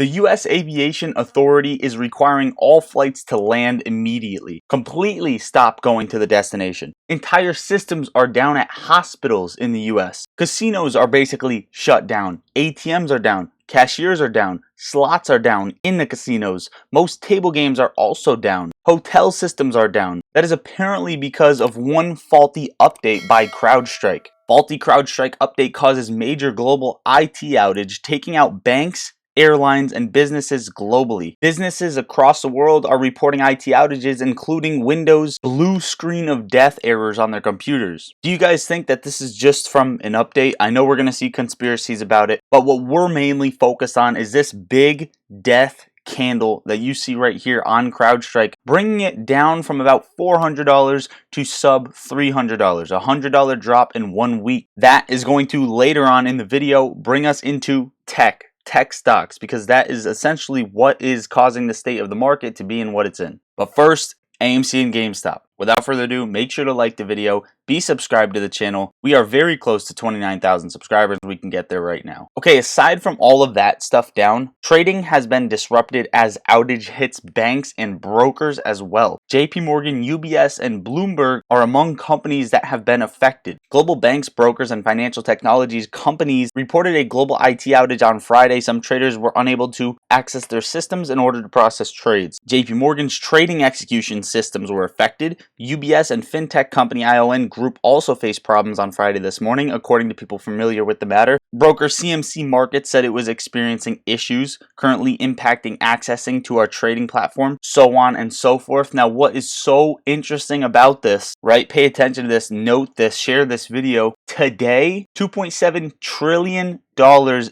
The U.S. Aviation Authority is requiring all flights to land immediately. Completely stop going to the destination. Entire systems are down at hospitals in the U.S. Casinos are basically shut down. ATMs are down. Cashiers are down. Slots are down in the casinos. Most table games are also down. Hotel systems are down. That is apparently because of one faulty update by CrowdStrike. Faulty CrowdStrike update causes major global IT outage, taking out banks, airlines, and businesses globally. Businesses across the world are reporting IT outages, including Windows blue screen of death errors on their computers. Do you guys think that this is just from an update? I know we're going to see conspiracies about it, but what we're mainly focused on is this big death candle that you see right here on CrowdStrike, bringing it down from about $400 to sub $300, a $100 drop in 1 week. That is going to later on in the video bring us into tech stocks, because that is essentially what is causing the state of the market to be in what it's in. But first, AMC and GameStop. Without further ado, make sure to like the video, be subscribed to the channel. We are very close to 29,000 subscribers. We can get there right now. Okay, aside from all of that stuff down, trading has been disrupted as outage hits banks and brokers as well. JP Morgan, UBS, and Bloomberg are among companies that have been affected. Global banks, brokers, and financial technologies companies reported a global IT outage on Friday. Some traders were unable to access their systems in order to process trades. JP Morgan's trading execution systems were affected. UBS and fintech company ION Group also faced problems on Friday this morning, according to people familiar with the matter. Broker CMC Markets said it was experiencing issues currently impacting accessing to our trading platform, so on and so forth. Now, what is so interesting about this, right? Pay attention to this, note this, share this video. Today, $2.7 trillion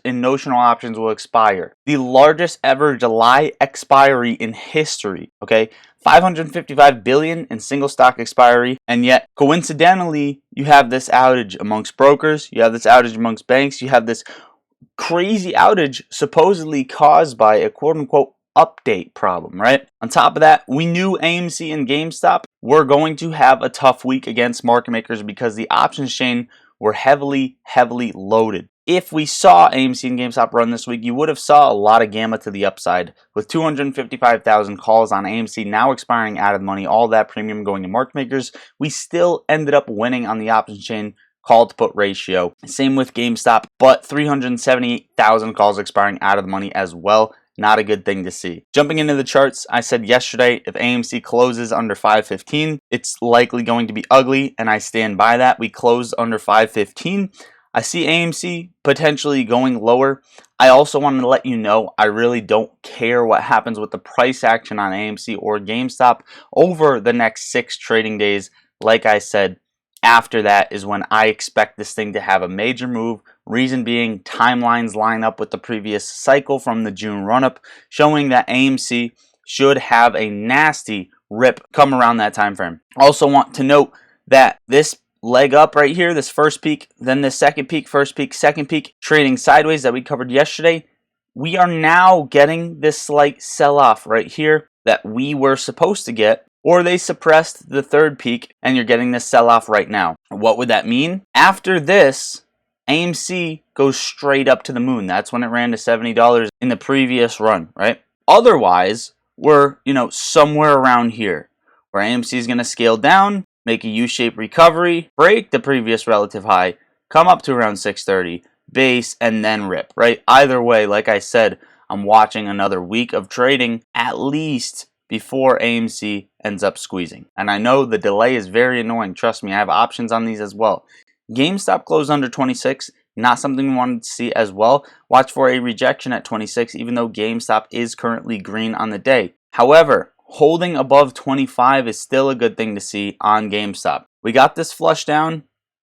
in notional options will expire. The largest ever July expiry in history, okay? 555 billion in single stock expiry, and yet coincidentally you have this outage amongst brokers, you have this outage amongst banks, you have this crazy outage supposedly caused by a quote-unquote update problem, right? On top of that, we knew AMC and GameStop were going to have a tough week against market makers because the options chain were heavily loaded. If we saw AMC and GameStop run this week, you would have saw a lot of gamma to the upside, with 255,000 calls on AMC now expiring out of the money, all that premium going to market makers. We still ended up winning on the options chain call to put ratio. Same with GameStop, but 378,000 calls expiring out of the money as well. Not a good thing to see. Jumping into the charts, I said yesterday, if AMC closes under 515, it's likely going to be ugly, and I stand by that. We closed under 515. I see AMC potentially going lower. I also wanted to let you know I really don't care what happens with the price action on AMC or GameStop over the next 6 trading days. Like I said, after that is when I expect this thing to have a major move. Reason being, timelines line up with the previous cycle from the June run-up, showing that AMC should have a nasty rip come around that time frame. Also want to note that this leg up right here, this first peak, then the second peak, first peak, second peak, trading sideways that we covered yesterday, we are now getting this slight sell-off right here that we were supposed to get, or they suppressed the third peak and you're getting this sell-off right now. What would that mean? After this, AMC goes straight up to the moon. That's when it ran to $70 in the previous run, right? Otherwise, we're, somewhere around here where AMC is going to scale down, make a U-shaped recovery, break the previous relative high, come up to around 630, base, and then rip, right? Either way, like I said, I'm watching another week of trading at least before AMC ends up squeezing. And I know the delay is very annoying. Trust me, I have options on these as well. GameStop closed under 26, not something we wanted to see as well. Watch for a rejection at 26, even though GameStop is currently green on the day. However, holding above 25 is still a good thing to see on GameStop. We got this flush down.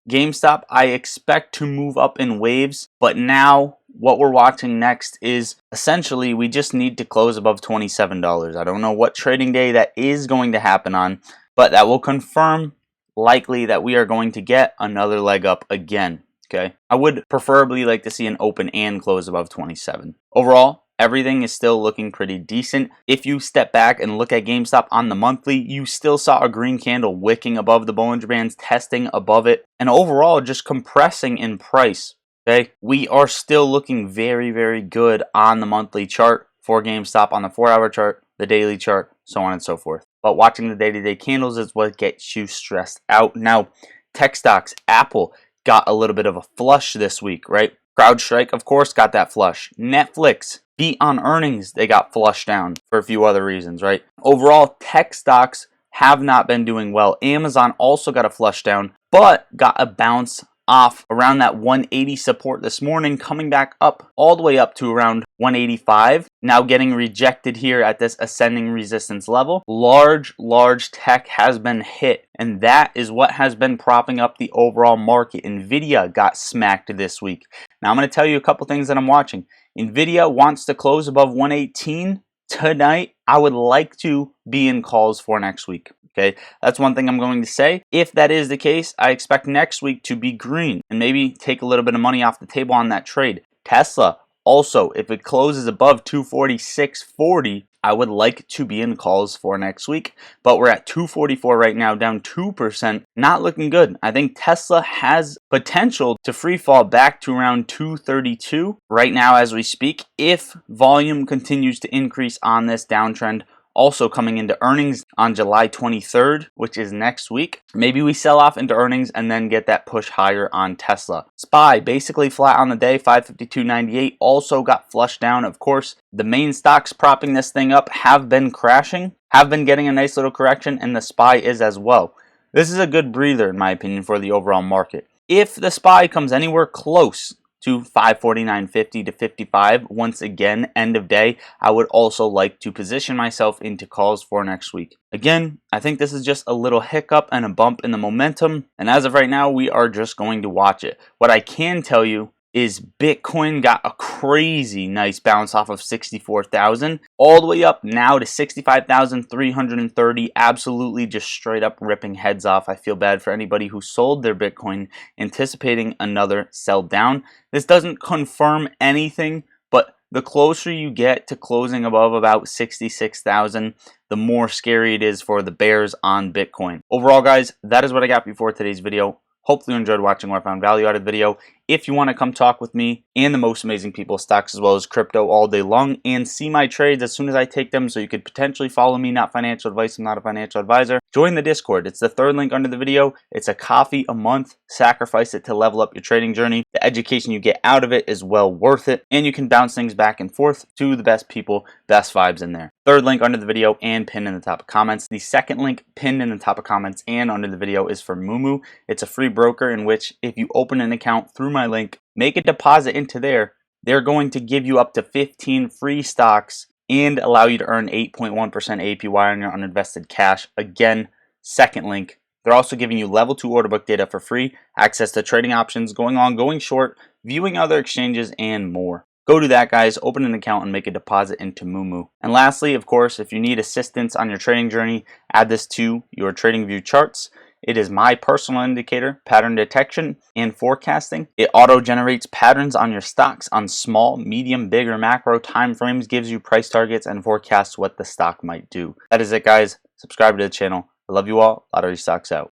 GameStop, I expect to move up in waves, but now what we're watching next is essentially we just need to close above $27. I don't know what trading day that is going to happen on, but that will confirm likely that we are going to get another leg up again. Okay, I would preferably like to see an open and close above 27. Overall, everything is still looking pretty decent. If you step back and look at GameStop on the monthly, you still saw a green candle wicking above the Bollinger Bands, testing above it, and overall just compressing in price. Okay, we are still looking very good on the monthly chart for GameStop on the 4-hour chart, the daily chart, so on and so forth. But watching the day-to-day candles is what gets you stressed out. Now, tech stocks, Apple got a little bit of a flush this week, right? CrowdStrike, of course, got that flush. Netflix beat on earnings. They got flushed down for a few other reasons, right? Overall, tech stocks have not been doing well. Amazon also got a flush down, but got a bounce off around that 180 support this morning, coming back up all the way up to around 185. Now getting rejected here at this ascending resistance level. Large tech has been hit, and that is what has been propping up the overall market. Nvidia got smacked this week. Now I'm going to tell you a couple things that I'm watching. Nvidia wants to close above 118 tonight. I would like to be in calls for next week. Okay, that's one thing I'm going to say. If that is the case, I expect next week to be green and maybe take a little bit of money off the table on that trade. Tesla, also, if it closes above 246.40, I would like to be in calls for next week. But we're at 244 right now, down 2%. Not looking good. I think Tesla has potential to free fall back to around 232 right now as we speak, if volume continues to increase on this downtrend. Also coming into earnings on July 23rd, which is next week. Maybe we sell off into earnings and then get that push higher on Tesla. SPY basically flat on the day, 552.98. Also got flushed down. Of course, the main stocks propping this thing up have been crashing, have been getting a nice little correction, and the SPY is as well. This is a good breather, in my opinion, for the overall market. If the SPY comes anywhere close to 549.50 to 55, once again, end of day, I would also like to position myself into calls for next week. Again, I think this is just a little hiccup and a bump in the momentum, and as of right now, we are just going to watch it. What I can tell you is Bitcoin got a crazy nice bounce off of 64,000 all the way up now to 65,330. Absolutely just straight up ripping heads off. I feel bad for anybody who sold their Bitcoin anticipating another sell down. This doesn't confirm anything, but the closer you get to closing above about 66,000, the more scary it is for the bears on Bitcoin. Overall, guys, that is what I got before today's video. Hopefully you enjoyed watching or found value out of the video. If you want to come talk with me and the most amazing people, stocks as well as crypto all day long, and see my trades as soon as I take them so you could potentially follow me, not financial advice, I'm not a financial advisor, join the Discord. It's the third link under the video. It's a coffee a month. Sacrifice it to level up your trading journey. The education you get out of it is well worth it, and you can bounce things back and forth to the best people, best vibes in there. Third link under the video and pinned in the top of comments. The second link pinned in the top of comments and under the video is for Moomoo. It's a free broker in which if you open an account through my link, make a deposit into there, they're going to give you up to 15 free stocks and allow you to earn 8.1% APY on your uninvested cash. Again, second link. They're also giving you level 2 order book data for free, access to trading options, going long, going short, viewing other exchanges, and more. Go do that, guys. Open an account and make a deposit into Moomoo. And lastly, of course, if you need assistance on your trading journey, add this to your TradingView charts. It is my personal indicator, pattern detection, and forecasting. It auto-generates patterns on your stocks on small, medium, big, or macro time frames, gives you price targets, and forecasts what the stock might do. That is it, guys. Subscribe to the channel. I love you all. Lottery Stocks out.